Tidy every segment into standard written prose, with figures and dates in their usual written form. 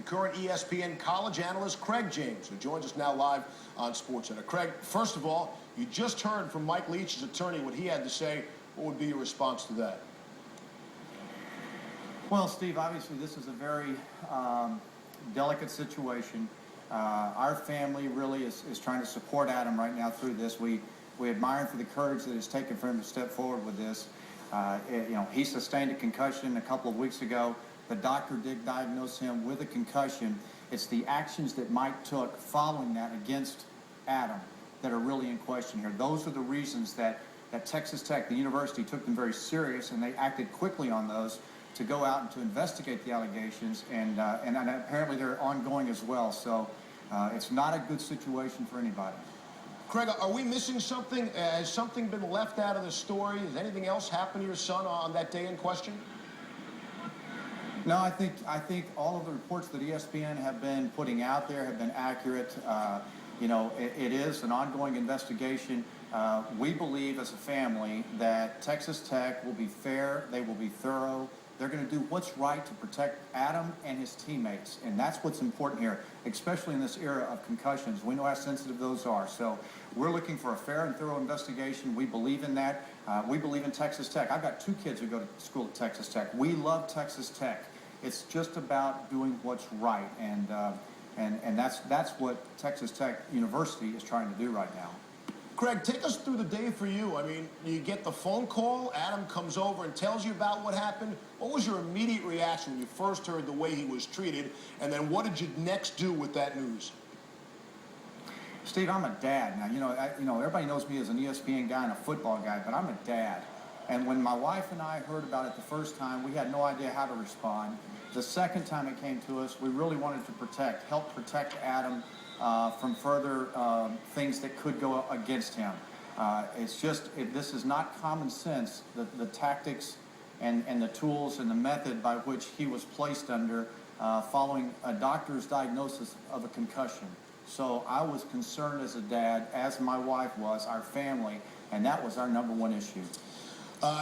and current ESPN college analyst Craig James, who joins us now live on SportsCenter. Craig, first of all, you just heard from Mike Leach, his attorney, what he had to say. What would be your response to that? Well, Steve, obviously this is a very delicate situation. Our family really is trying to support Adam right now through this. We admire him for the courage that it's taken for him to step forward with this. He sustained a concussion a couple of weeks ago. The doctor did diagnose him with a concussion. It's the actions that Mike took following that against Adam that are really in question here. Those are the reasons that Texas Tech, the university, took them very serious, and they acted quickly on those to go out and to investigate the allegations, and apparently they're ongoing as well. So it's not a good situation for anybody. Craig, are we missing something? Has something been left out of the story? Has anything else happened to your son on that day in question? No, I think all of the reports that ESPN have been putting out there have been accurate. It is an ongoing investigation. We believe as a family that Texas Tech will be fair, they will be thorough. They're going to do what's right to protect Adam and his teammates, and that's what's important here, especially in this era of concussions. We know how sensitive those are, so we're looking for a fair and thorough investigation. We believe in that. We believe in Texas Tech. I've got 2 kids who go to school at Texas Tech. We love Texas Tech. It's just about doing what's right, and that's what Texas Tech University is trying to do right now. Craig, take us through the day for you. I mean, you get the phone call, Adam comes over and tells you about what happened. What was your immediate reaction when you first heard the way he was treated? And then what did you next do with that news? Steve, I'm a dad. Now, everybody knows me as an ESPN guy and a football guy, but I'm a dad. And when my wife and I heard about it the first time, we had no idea how to respond. The second time it came to us, we really wanted to help protect Adam from further things that could go against him. This is not common sense, the tactics and the tools and the method by which he was placed under following a doctor's diagnosis of a concussion. So I was concerned as a dad, as my wife was, our family, and that was our #1 issue.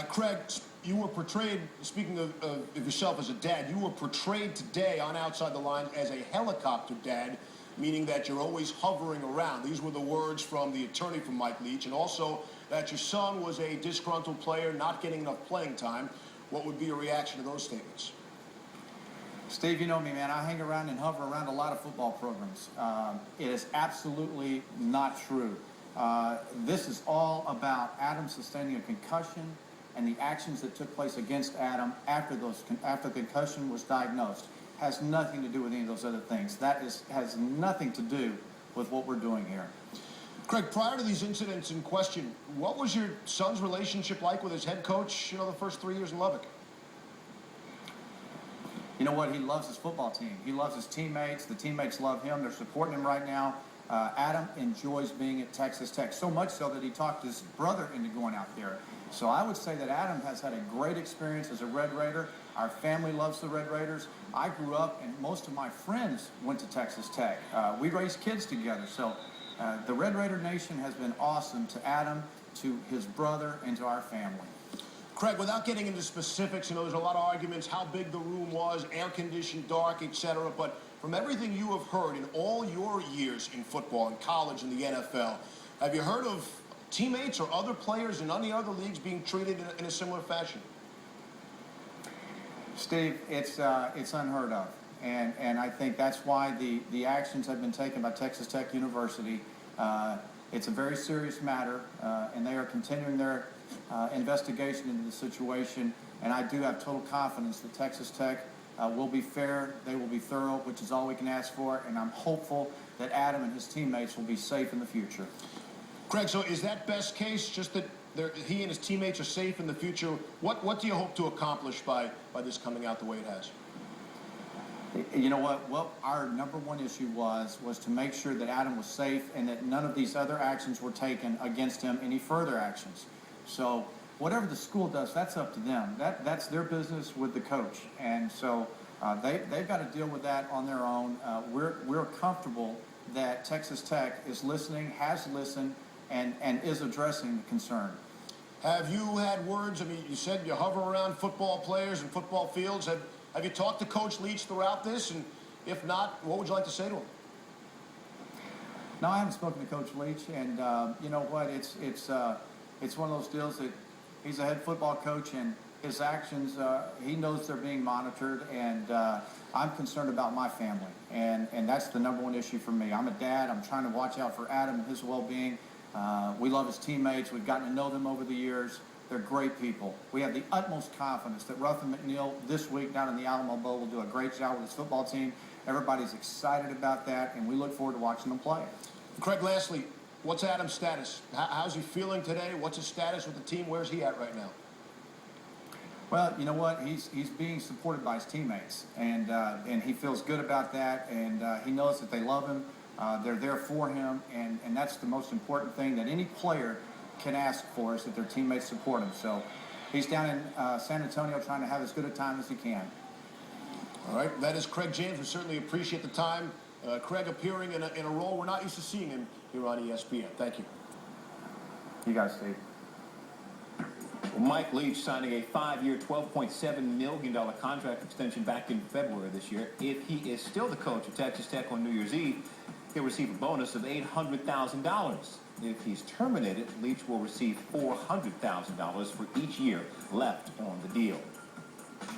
Craig, you were portrayed, speaking of yourself as a dad, you were portrayed today on Outside the Lines as a helicopter dad, meaning that you're always hovering around. These were the words from the attorney from Mike Leach, and also that your son was a disgruntled player, not getting enough playing time. What would be your reaction to those statements? Steve, you know me, man. I hang around and hover around a lot of football programs. It is absolutely not true. This is all about Adam sustaining a concussion and the actions that took place against Adam after the concussion was diagnosed. Has nothing to do with any of those other things. Has nothing to do with what we're doing here. Craig, prior to these incidents in question, what was your son's relationship like with his head coach, the first 3 years in Lubbock? You know what? He loves his football team. He loves his teammates. The teammates love him. They're supporting him right now. Adam enjoys being at Texas Tech, so much so that he talked his brother into going out there. So I would say that Adam has had a great experience as a Red Raider. Our family loves the Red Raiders. I grew up, and most of my friends went to Texas Tech. We raised kids together. So the Red Raider Nation has been awesome to Adam, to his brother, and to our family. Craig, without getting into specifics, there's a lot of arguments how big the room was, air-conditioned, dark, etc. But from everything you have heard in all your years in football, in college, and the NFL, have you heard of teammates or other players in any other leagues being treated in a similar fashion? Steve, it's unheard of, and I think that's why the actions have been taken by Texas Tech University. It's a very serious matter, and they are continuing their investigation into the situation, and I do have total confidence that Texas Tech will be fair, they will be thorough, which is all we can ask for, and I'm hopeful that Adam and his teammates will be safe in the future. Craig, so is that best case, just that he and his teammates are safe in the future? What do you hope to accomplish by this coming out the way it has? You know what our #1 issue was to make sure that Adam was safe and that none of these other actions were taken against him, any further actions. So whatever the school does, that's up to them. That's their business with the coach. And so they've got to deal with that on their own. We're comfortable that Texas Tech is listening, has listened, and is addressing the concern. Have you had words? I mean, you said you hover around football players and football fields. Have you talked to Coach Leach throughout this? And If not, what would you like to say to him? No, I haven't spoken to Coach Leach, and you know what? It's one of those deals that he's a head football coach, and his actions, he knows they're being monitored, and I'm concerned about my family, and that's the number one issue for me. I'm a dad. I'm trying to watch out for Adam and his well-being. We love his teammates. We've gotten to know them over the years. They're great people. We have the utmost confidence that Ruffin McNeil this week down in the Alamo Bowl will do a great job with his football team. Everybody's excited about that, and we look forward to watching them play. Craig, lastly, what's Adam's status? How's he feeling today? What's his status with the team? Where's he at right now? Well, you know what? He's being supported by his teammates, and he feels good about that, and he knows that they love him. They're there for him, and that's the most important thing that any player can ask for, is that their teammates support him. So he's down in San Antonio trying to have as good a time as he can. All right, that is Craig James. We certainly appreciate the time. Craig appearing in a role we're not used to seeing him here on ESPN. Thank you. You guys, Steve. Well, Mike Leach signing a 5-year, $12.7 million contract extension back in February this year. If he is still the coach of Texas Tech on New Year's Eve, he'll receive a bonus of $800,000. If he's terminated, Leach will receive $400,000 for each year left on the deal.